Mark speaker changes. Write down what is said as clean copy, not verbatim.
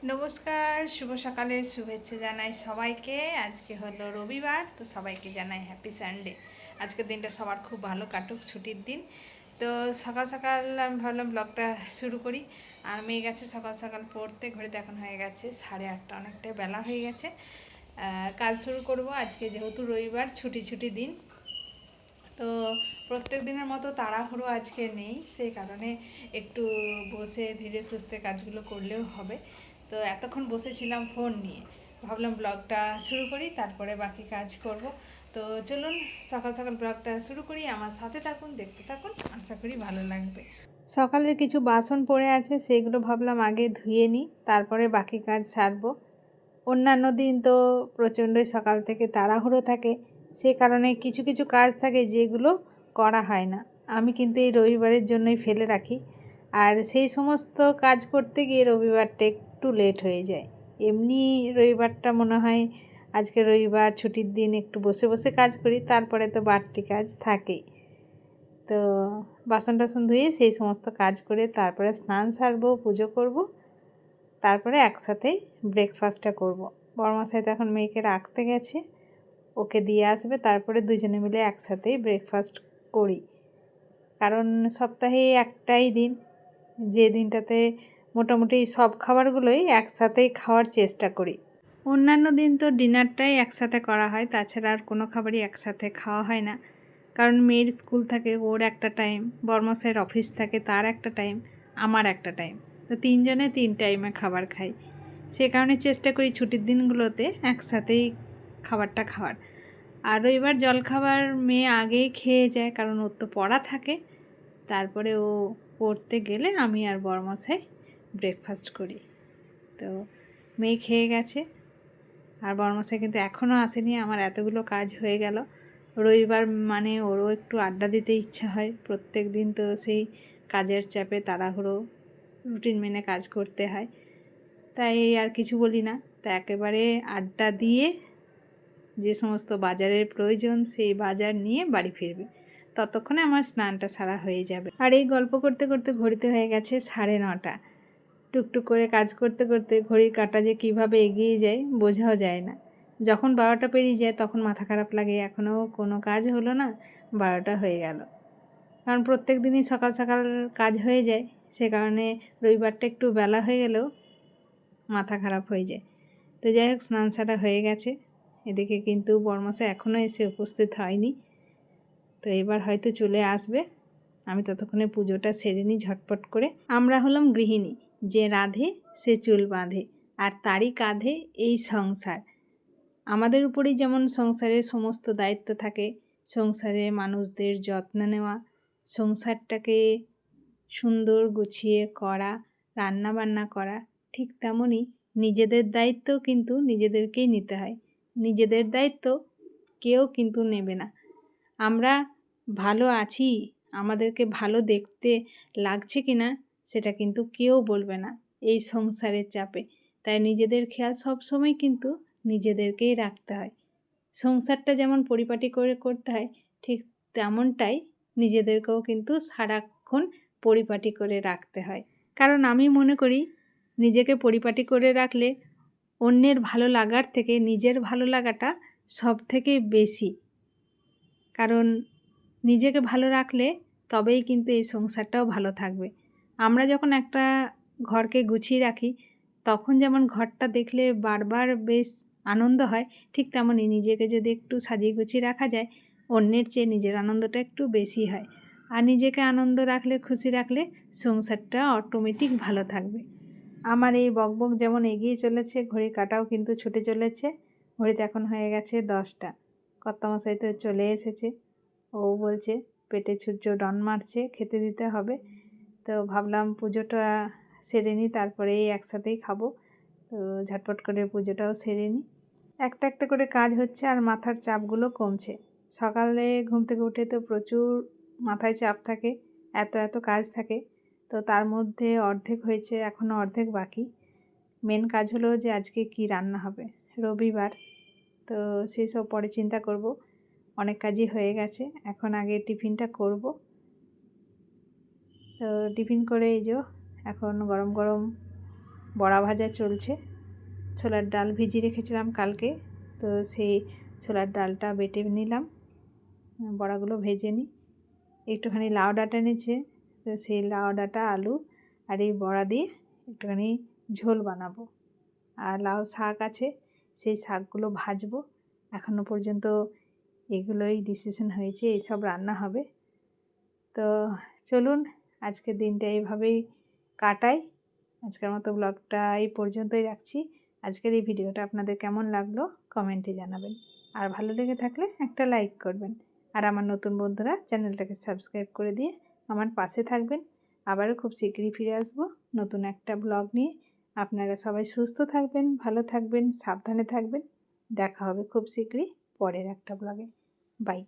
Speaker 1: নমস্কার, শুভ সকালের শুভেচ্ছা জানাই সবাইকে। আজকে হলো রবিবার, তো সবাইকে জানাই হ্যাপি সানডে। আজকের দিনটা সবার খুব ভালো কাটুক, ছুটির দিন। তো সকাল সকাল আমি ভাবলাম ব্লগটা শুরু করি। আর মেয়ে গেছে সকাল সকাল পড়তে, ঘড়িতে এখন হয়ে গেছে 8:30, অনেকটাই বেলা হয়ে গেছে। কাজ শুরু করব আজকে, যেহেতু রবিবার, ছুটি দিন। তো প্রত্যেক দিনের মতো তাড়াহুড়ো আজকে নেই, সেই কারণে একটু বসে ধীরে সুস্থে কাজগুলো করলেও হবে। তো এতক্ষণ বসেছিলাম ফোন নিয়ে, ভাবলাম ব্লগটা শুরু করি, তারপরে বাকি কাজ করব। তো চলুন সকাল সকাল ব্লগটা শুরু করি, আমার সাথে থাকুন, দেখতে থাকুন, আশা করি ভালো লাগবে। সকালের কিছু বাসন পড়ে আছে, সেগুলো ভাবলাম আগে ধুয়ে নিই, তারপরে বাকি কাজ সারবো। অন্যান্য দিন তো প্রচণ্ডই সকাল থেকে তাড়াহুড়ো থাকে, সে কারণে কিছু কিছু কাজ থাকে যেগুলো করা হয় না। আমি কিন্তু এই রবিবারের জন্যই ফেলে রাখি, আর সেই সমস্ত কাজ করতে গিয়ে রবিবারটা একটু লেট হয়ে যায়। এমনি রবিবারটা মনে হয় আজকে রবিবার ছুটির দিন, একটু বসে বসে কাজ করি, তারপরে তো বাড়তি কাজ থাকেই। তো বাসন টাসন ধুয়ে সেই সমস্ত কাজ করে তারপরে স্নান সারবো, পুজো করব, তারপরে একসাথেই ব্রেকফাস্টটা করব। বড়মশাই তো এখন মেয়েকে রাখতে গেছে, ওকে দিয়ে আসবে, তারপরে দুজনে মিলে একসাথেই ব্রেকফাস্ট করি। কারণ সপ্তাহে একটাই দিন, যে দিনটাতে মোটামুটি সব খাবারগুলোই একসাথেই খাওয়ার চেষ্টা করি। অন্যান্য দিন তো ডিনারটাই একসাথে করা হয়, তাছাড়া আর কোনো খাবারই একসাথে খাওয়া হয় না। কারণ মেয়ের স্কুল থাকে, ওর একটা টাইম, বড়মশাইয়ের অফিস থাকে, তার একটা টাইম, আমার একটা টাইম। তো তিনজনে তিন টাইমে খাবার খাই। সে কারণে চেষ্টা করি ছুটির দিনগুলোতে একসাথেই খাবারটা খাওয়ার। আর রবিবার জলখাবার মেয়ে আগেই খেয়ে যায়, কারণ ওর তো পড়া থাকে। তারপরে ও পড়তে গেলে আমি আর বড়মশাই ব্রেকফাস্ট করি। তো মেয়ে খেয়ে গেছে, আর বড়মশাই কিন্তু এখনও আসেনি। আমার এতগুলো কাজ হয়ে গেল। রবিবার মানে ওরও একটু আড্ডা দিতে ইচ্ছা হয়। প্রত্যেক দিন তো সেই কাজের চাপে তাড়াহুড়ো রুটিন মেনে কাজ করতে হয়, তাই আর কিছু বলি না। তা একেবারে আড্ডা দিয়ে যে সমস্ত বাজারের প্রয়োজন সেই বাজার নিয়ে বাড়ি ফিরবে, ততক্ষণে আমার স্নানটা সারা হয়ে যাবে। আর এই গল্প করতে করতে ঘড়িতে হয়ে গেছে 9:30। টুকটুক করে কাজ করতে করতে ঘড়ির কাঁটা যে কীভাবে এগিয়ে যায় বোঝাও যায় না। যখন 12টা পেরিয়ে যায় তখন মাথা খারাপ লাগে, এখনও কোনো কাজ হলো না, 12টা হয়ে গেল। কারণ প্রত্যেক দিনই সকাল সকাল কাজ হয়ে যায়, সে কারণে রবিবারটা একটু বেলা হয়ে গেলেও মাথা খারাপ হয়ে যায়। তো যাই হোক, স্নান সারা হয়ে গেছে। এদিকে কিন্তু বড়মশাই এখনও এসে উপস্থিত হয়নি, তো এবার হয়তো চলে আসবে। আমি ততক্ষণে পুজোটা সেরে নিই ঝটপট করে। আমরা হলাম গৃহিণী, যে রাঁধে সে চুল বাঁধে, আর তারই কাঁধে এই সংসার। আমাদের উপরেই যেমন সংসারের সমস্ত দায়িত্ব থাকে, সংসারে মানুষদের যত্ন নেওয়া, সংসারটাকে সুন্দর গুছিয়ে করা, রান্না বান্না করা, ঠিক তেমনই নিজেদের দায়িত্ব কিন্তু নিজেদেরকেই নিতে হয়। নিজেদের দায়িত্ব কেউ কিন্তু নেবে না। আমরা ভালো আছি, আমাদেরকে ভালো দেখতে লাগছে কি না সেটা কিন্তু কেউ বলবে না এই সংসারের চাপে। তাই নিজেদের খেয়াল সবসময় কিন্তু নিজেদেরকেই রাখতে হয়। সংসারটা যেমন পরিপাটি করে করতে হয়, ঠিক তেমনটাই নিজেদেরকেও কিন্তু সারাক্ষণ পরিপাটি করে রাখতে হয়। কারণ আমি মনে করি নিজেকে পরিপাটি করে রাখলে অন্যের ভালো লাগার থেকে নিজের ভালো লাগাটা সব থেকে বেশি। কারণ নিজেকে ভালো রাখলে তবেই কিন্তু এই সংসারটাও ভালো থাকবে। আমরা যখন একটা ঘরকে গুছিয়ে রাখি, তখন যেমন ঘরটা দেখলে বারবার বেশ আনন্দ হয়, ঠিক তেমনই নিজেকে যদি একটু সাজিয়ে গুছিয়ে রাখা যায়, অন্যের চেয়ে নিজের আনন্দটা একটু বেশি হয়। আর নিজেকে আনন্দ রাখলে, খুশি রাখলে সংসারটা অটোমেটিক ভালো থাকবে। আমার এই বকবক যেমন এগিয়ে চলেছে, ঘড়ি কাটাও কিন্তু ছুটে চলেছে। ঘড়িতে এখন হয়ে গেছে 10টা। কর্তামশাই তো চলে এসেছে, ও বলছে পেটে সূর্য ডন মারছে, খেতে দিতে হবে। তো ভাবলাম পুজোটা সেরে নিই, তারপরেই একসাথেই খাবো। তো ঝটপট করে পুজোটাও সেরে নিই। একটা একটা করে কাজ হচ্ছে আর মাথার চাপগুলো কমছে। সকালে ঘুম থেকে উঠে তো প্রচুর মাথায় চাপ থাকে, এত এত কাজ থাকে। তো তার মধ্যে অর্ধেক হয়েছে, এখনও অর্ধেক বাকি। মেন কাজ হলো যে আজকে কি রান্না হবে, রবিবার তো সেই সব পরে চিন্তা করব। অনেক কাজই হয়ে গেছে, এখন আগে টিফিনটা করব। তো টিফিন করে এই যে এখন গরম গরম বড়া ভাজা চলছে। ছোলার ডাল ভিজিয়ে রেখেছিলাম কালকে, তো সেই ছোলার ডালটা বেটে নিলাম, বড়াগুলো ভেজে নিই। একটুখানি লাউ ডাঁটা নিচ্ছে, তো সেই লাউ ডাঁটা আলু আর এই বড়া দিয়ে একটুখানি ঝোল বানাবো। আর লাউ শাক আছে, সেই শাকগুলো ভাজবো। এখনও পর্যন্ত এগুলোই ডিসিশন হয়েছে, এইসব রান্না হবে। তো চলুন আজকের দিনটা এইভাবেই কাটাই। আজকের মতো ব্লগটা এই পর্যন্তই রাখছি। আজকের এই ভিডিওটা আপনাদের কেমন লাগলো কমেন্টে জানাবেন, আর ভালো লেগে থাকলে একটা লাইক করবেন। আর আমার নতুন বন্ধুরা চ্যানেলটাকে সাবস্ক্রাইব করে দিয়ে আমার পাশে থাকবেন। আবারও খুব শীঘ্রই ফিরে আসবো নতুন একটা ব্লগ নিয়ে। আপনারা সবাই সুস্থ থাকবেন, ভালো থাকবেন, সাবধানে থাকবেন। দেখা হবে খুব শীঘ্রই পরের একটা ব্লগে। বাই।